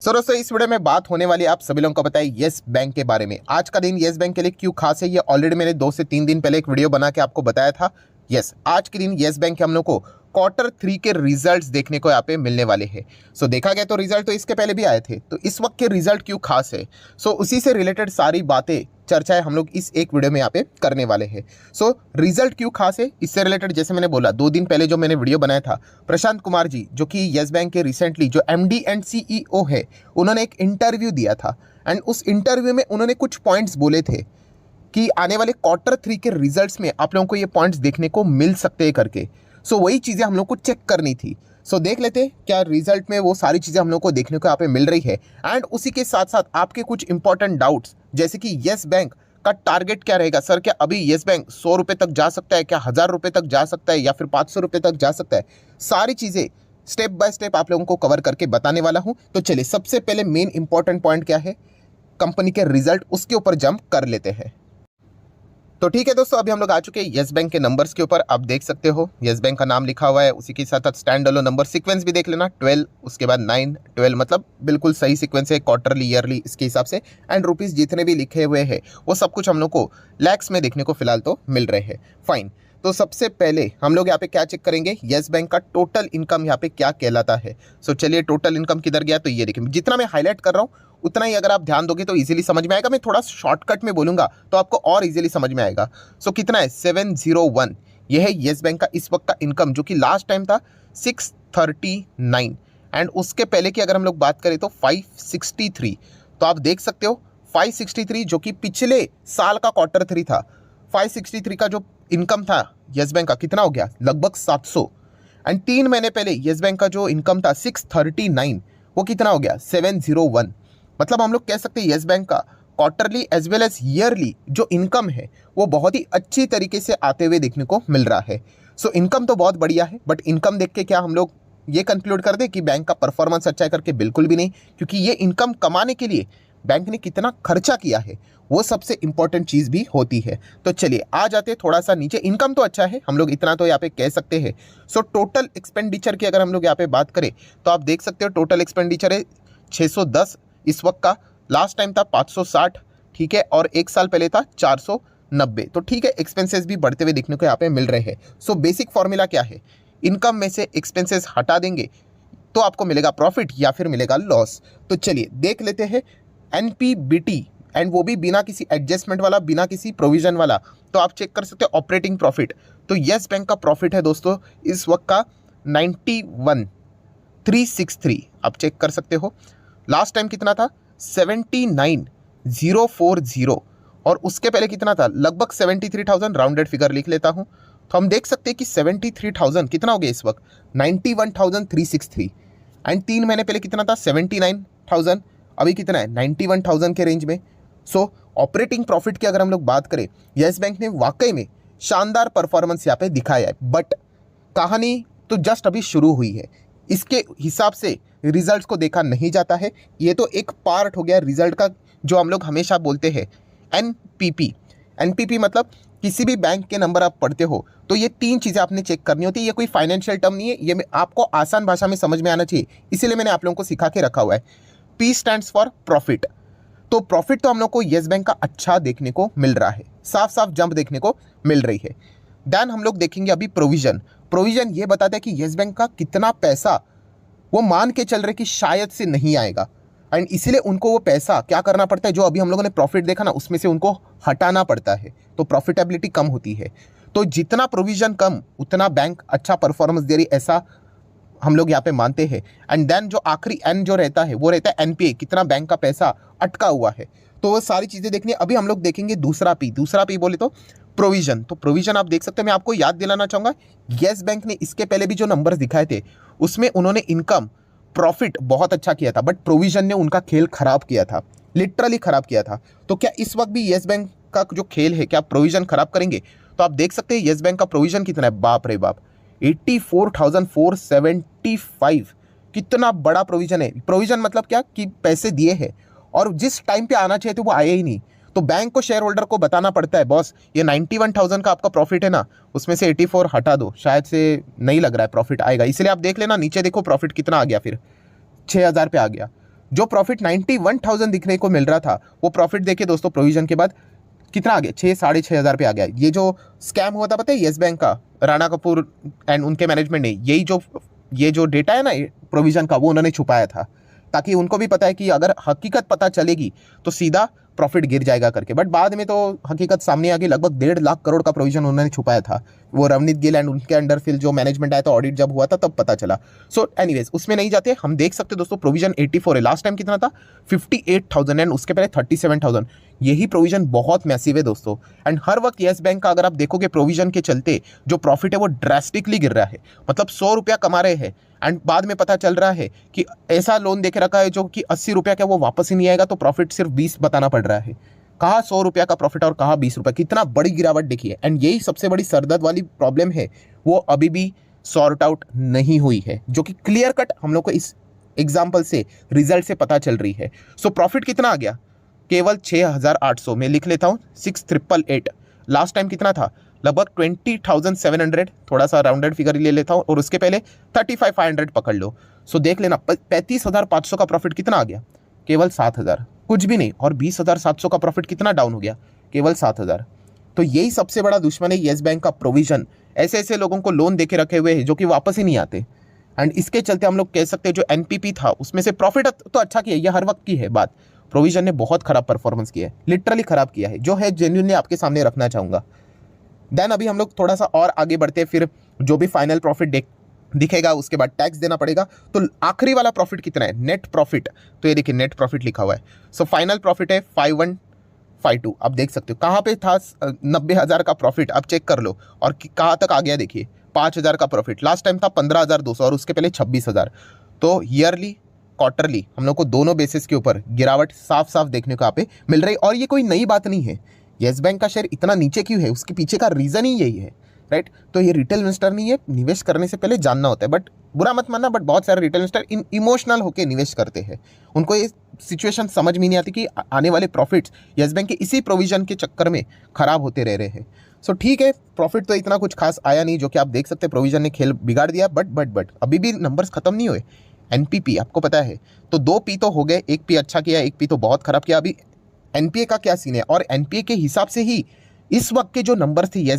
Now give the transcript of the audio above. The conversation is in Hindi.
दोस्तों इस वीडियो में बात होने वाली आप सभी लोगों को पता है यस बैंक के बारे में। आज का दिन यस बैंक के लिए क्यों खास है ये ऑलरेडी मैंने 2 से 3 दिन पहले एक वीडियो बना के आपको बताया था। आज के दिन यस बैंक के हम लोग को Q3 के रिजल्ट्स देखने को यहाँ पे मिलने वाले हैं। देखा गया तो रिजल्ट तो इसके पहले भी आए थे, तो इस वक्त के रिजल्ट क्यों खास है, उसी से रिलेटेड सारी बातें चर्चाएं हम लोग इस एक वीडियो में यहाँ पे करने वाले हैं। रिजल्ट क्यों खास है इससे रिलेटेड जैसे मैंने बोला 2 दिन पहले जो मैंने वीडियो बनाया था, प्रशांत कुमार जी जो कि यस बैंक के रिसेंटली जो MD एंड CEO है, उन्होंने एक इंटरव्यू दिया था एंड उस इंटरव्यू में उन्होंने कुछ पॉइंट्स बोले थे कि आने वाले Q3 के रिजल्ट्स में आप लोगों को ये पॉइंट्स देखने को मिल सकते हैं करके। वही चीज़ें हम लोग को चेक करनी थी। देख लेते क्या रिजल्ट में वो सारी चीज़ें हम लोग को देखने को यहाँ पे मिल रही है एंड उसी के साथ साथ आपके कुछ इंपॉर्टेंट डाउट्स जैसे कि यस बैंक का टारगेट क्या रहेगा। सर क्या अभी यस बैंक 100 रुपये तक जा सकता है, क्या 1000 रुपये तक जा सकता है या फिर 500 रुपये तक जा सकता है, सारी चीज़ें स्टेप बाय स्टेप आप लोगों को कवर करके बताने वाला हूँ। तो चलिए सबसे पहले मेन इंपॉर्टेंट पॉइंट क्या है कंपनी के रिजल्ट, उसके ऊपर जंप कर लेते हैं। तो ठीक है दोस्तों, अभी हम लोग आ चुके हैं यस बैंक के नंबर्स के ऊपर। आप देख सकते हो यस बैंक का नाम लिखा हुआ है, उसी के साथ साथ स्टैंड अलोन नंबर सीक्वेंस भी देख लेना 12, उसके बाद 9 12, मतलब बिल्कुल सही सीक्वेंस है क्वार्टरली ईयरली इसके हिसाब से। एंड रुपीज़ जितने भी लिखे हुए हैं वो सब कुछ हम लोग को लैक्स में देखने को फिलहाल तो मिल रहे हैं। फाइन, तो सबसे पहले हम लोग यहाँ पे क्या चेक करेंगे, यस बैंक का टोटल इनकम यहाँ पे क्या कहलाता है। चलिए टोटल इनकम किधर गया, तो ये देखिए जितना मैं हाईलाइट कर रहा हूँ उतना ही अगर आप ध्यान दोगे तो इजीली समझ में आएगा। मैं थोड़ा शॉर्टकट में बोलूंगा तो आपको और इजीली समझ में आएगा। कितना है 701, यह है यस बैंक का इस वक्त का इनकम, जो कि लास्ट टाइम था 639 एंड उसके पहले की अगर हम लोग बात करें तो 563। तो आप देख सकते हो 563 जो कि पिछले साल का Q3 था, 563 का जो इनकम था यस बैंक का कितना हो गया, लगभग 700। एंड 3 महीने पहले यस बैंक का जो इनकम था 639, वो कितना हो गया 701। मतलब हम लोग कह सकते हैं यस बैंक का quarterly as well as yearly जो इनकम है वो बहुत ही अच्छी तरीके से आते हुए देखने को मिल रहा है। इनकम तो बहुत बढ़िया है, बट इनकम देख के क्या हम लोग ये कंक्लूड कर दें कि बैंक का परफॉर्मेंस अच्छा है करके, बिल्कुल भी नहीं, क्योंकि ये इनकम कमाने के लिए बैंक ने कितना खर्चा किया है वो सबसे इंपॉर्टेंट चीज़ भी होती है। तो चलिए आ जाते थोड़ा सा नीचे। इनकम तो अच्छा है, हम लोग इतना तो यहाँ पे कह सकते हैं। टोटल एक्सपेंडिचर की अगर हम लोग यहाँ पे बात करें तो आप देख सकते हो टोटल एक्सपेंडिचर है 610 इस वक्त का, लास्ट टाइम था 560, ठीक है, और एक साल पहले था 490। तो ठीक है, एक्सपेंसेस भी बढ़ते हुए देखने को यहाँ पे मिल रहे हैं। बेसिक फॉर्मूला क्या है, इनकम में से एक्सपेंसेस हटा देंगे तो आपको मिलेगा प्रॉफिट या फिर मिलेगा लॉस। तो चलिए देख लेते हैं NPBT, एंड वो भी बिना किसी एडजस्टमेंट वाला, बिना किसी प्रोविजन वाला। तो आप चेक कर सकते हो ऑपरेटिंग प्रॉफिट, तो यस बैंक का प्रॉफिट है दोस्तों इस वक्त का 91,363, आप चेक कर सकते हो। लास्ट टाइम कितना था 79,040, और उसके पहले कितना था लगभग 73,000, राउंडेड फिगर लिख लेता हूं। तो हम देख सकते हैं कि 73,000 कितना हो गया इस वक्त 91,363। एंड 3 महीने पहले कितना था 79,000, अभी कितना है 91,000 के रेंज में। ऑपरेटिंग प्रॉफिट की अगर हम लोग बात करें, यस बैंक ने वाकई में शानदार परफॉर्मेंस यहाँ पे दिखाया है, बट कहानी तो जस्ट अभी शुरू हुई है। इसके हिसाब से रिजल्ट्स को देखा नहीं जाता है, ये तो एक पार्ट हो गया रिजल्ट का जो हम लोग हमेशा बोलते हैं NPP मतलब किसी भी बैंक के नंबर आप पढ़ते हो तो ये 3 चीज़ें आपने चेक करनी होती है। ये कोई फाइनेंशियल टर्म नहीं है, ये आपको आसान भाषा में समझ में आना चाहिए, इसीलिए मैंने आप लोगों को सिखा के रखा हुआ है। P stands for profit. तो प्रॉफिट तो हम लोग को यस बैंक का अच्छा देखने को मिल रहा है, साफ साफ जंप देखने को मिल रही है। देन हम लोग देखेंगे अभी प्रोविजन ये बताता है कि यस बैंक का कितना पैसा वो मान के चल रहे कि शायद से नहीं आएगा, एंड इसीलिए उनको वो पैसा क्या करना पड़ता है, जो अभी हम लोगों ने प्रॉफिट देखा ना उसमें से उनको हटाना पड़ता है, तो प्रॉफिटेबिलिटी कम होती है। तो जितना प्रोविजन कम उतना बैंक अच्छा परफॉर्मेंस दे रही, ऐसा हम लोग यहाँ पे मानते हैं। एंड देन जो आखिरी N जो रहता है वो रहता है NPA, कितना बैंक का पैसा अटका हुआ है। तो वो सारी चीज़ें देखनी है। अभी हम लोग देखेंगे दूसरा P बोले तो प्रोविजन। तो प्रोविजन आप देख सकते हैं, मैं आपको याद दिलाना चाहूँगा यस बैंक ने इसके पहले भी जो नंबर्स दिखाए थे उसमें उन्होंने इनकम प्रॉफिट बहुत अच्छा किया था, बट प्रोविजन ने उनका खेल खराब किया था, लिटरली खराब किया था। तो क्या इस वक्त भी यस बैंक का जो खेल है क्या प्रोविजन खराब करेंगे? तो आप देख सकते हैं यस बैंक का प्रोविजन कितना है, बाप रे बाप 84,475, कितना बड़ा प्रोविजन है। प्रोविजन मतलब क्या कि पैसे दिए हैं और जिस टाइम पे आना चाहिए थे वो आए ही नहीं, तो बैंक को शेयर होल्डर को बताना पड़ता है बॉस ये 91,000 का आपका प्रॉफिट है ना, उसमें से 84 हटा दो, शायद से नहीं लग रहा है प्रॉफिट आएगा। इसलिए आप देख लेना नीचे देखो प्रॉफिट कितना आ गया, फिर 6,000 पे आ गया। जो प्रॉफिट 91,000 दिखने को मिल रहा था, वो प्रॉफिट देखिए दोस्तों प्रोविजन के बाद कितना आ गया, 6-6.5 पे आ गया। ये जो स्कैम हुआ था पता है येस बैंक का, राणा कपूर एंड उनके मैनेजमेंट ने ये जो डेटा है ना प्रोविजन का, वो उन्होंने छुपाया था, ताकि उनको भी पता है कि अगर हकीकत पता चलेगी तो सीधा प्रॉफिट गिर जाएगा करके। बट बाद में तो हकीकत सामने आ गई, लगभग 1.5 लाख करोड़ का प्रोविजन उन्होंने छुपाया था। वो रवनीत गिल एंड उनके अंडर फिर जो मैनेजमेंट आया था, ऑडिट जब हुआ था तब पता चला। सो एनीवेज उसमें नहीं जाते, हम देख सकते दोस्तों प्रोविजन 84 है। लास्ट टाइम कितना था 58,000 एंड उसके पहले 37,000। यही प्रोविजन बहुत मैसिव है दोस्तों। एंड हर वक्त येस बैंक का अगर आप देखोगे प्रोविजन के चलते जो प्रॉफिट है वो ड्रास्टिकली गिर रहा है। मतलब 100 रुपया कमा रहे हैं एंड बाद में पता चल रहा है कि ऐसा लोन देके रखा है जो कि 80 रुपया का वो वापस ही नहीं आएगा, तो प्रॉफिट सिर्फ 20 बताना पड़ रहा है। कहाँ 100 रुपया का प्रॉफिट और कहाँ 20 रुपया, कितना बड़ी गिरावट देखिए। एंड यही सबसे बड़ी सरदर्द वाली प्रॉब्लम है, वो अभी भी सॉर्ट आउट नहीं हुई है, जो कि क्लियर कट हम लोग को इस एग्जाम्पल से, रिजल्ट से पता चल रही है। सो प्रॉफिट कितना आ गया, केवल 6,800 में लिख लेता हूँ, 6,888। लास्ट टाइम कितना था, लगभग 20,700, थोड़ा सा राउंडेड फिगर ले लेता हूँ, और उसके पहले 35,500 पकड़ लो। सो देख लेना 35,500 का प्रॉफिट कितना आ गया, केवल 7,000, कुछ भी नहीं। और 20,700 का प्रॉफिट कितना डाउन हो गया, केवल 7,000। तो यही सबसे बड़ा दुश्मन है येस बैंक का प्रोविजन। ऐसे ऐसे लोगों को लोन देके रखे हुए हैं जो कि वापस ही नहीं आते। एंड इसके चलते हम लोग कह सकते हैं जो एनपीपी था उसमें से प्रॉफिट तो अच्छा किया, यह हर वक्त की है बात, प्रोविजन ने बहुत खराब परफॉर्मेंस किया है, लिटरली खराब किया है, जो है जेन्युइनली आपके सामने रखना चाहूँगा। देन अभी हम लोग थोड़ा सा और आगे बढ़ते हैं, फिर जो भी फाइनल प्रॉफिट दिखेगा उसके बाद टैक्स देना पड़ेगा। तो आखिरी वाला प्रॉफिट कितना है, नेट प्रॉफिट, तो ये देखिए नेट प्रॉफिट लिखा हुआ है। सो फाइनल प्रॉफिट है 5152। आप देख सकते हो कहाँ पे था 90,000 का प्रॉफिट, आप चेक कर लो, और कहाँ तक आ गया देखिए 5,000 का प्रॉफिट। लास्ट टाइम था 15,200 और उसके पहले 26,000। तो ईयरली क्वार्टरली हम लोग को दोनों बेसिस के ऊपर गिरावट साफ साफ देखने को यहाँ पे मिल रही। और ये कोई नई बात नहीं है, येस बैंक का शेयर इतना नीचे क्यों है, उसके पीछे का रीज़न ही यही है, राइट। तो ये रिटेल इन्वेस्टर नहीं है, निवेश करने से पहले जानना होता है। बट बुरा मत मानना, बट बहुत सारे रिटेल इन्वेस्टर इमोशनल होकर निवेश करते हैं, उनको ये सिचुएशन समझ में नहीं आती कि आने वाले प्रॉफिट्स येस बैंक के इसी प्रोविजन के चक्कर में खराब होते रह रहे हैं। सो ठीक है, प्रॉफिट तो इतना कुछ खास आया नहीं, जो कि आप देख सकते हैं प्रोविजन ने खेल बिगाड़ दिया। बट अभी भी नंबर्स खत्म नहीं हुए। एनपीपी आपको पता है, तो 2 पी तो हो गए, 1 पी अच्छा किया, 1 पी तो बहुत खराब किया। अभी एनपीए का क्या सीन है, और एनपीए के हिसाब से ही इस वक्त के जो नंबर थे येस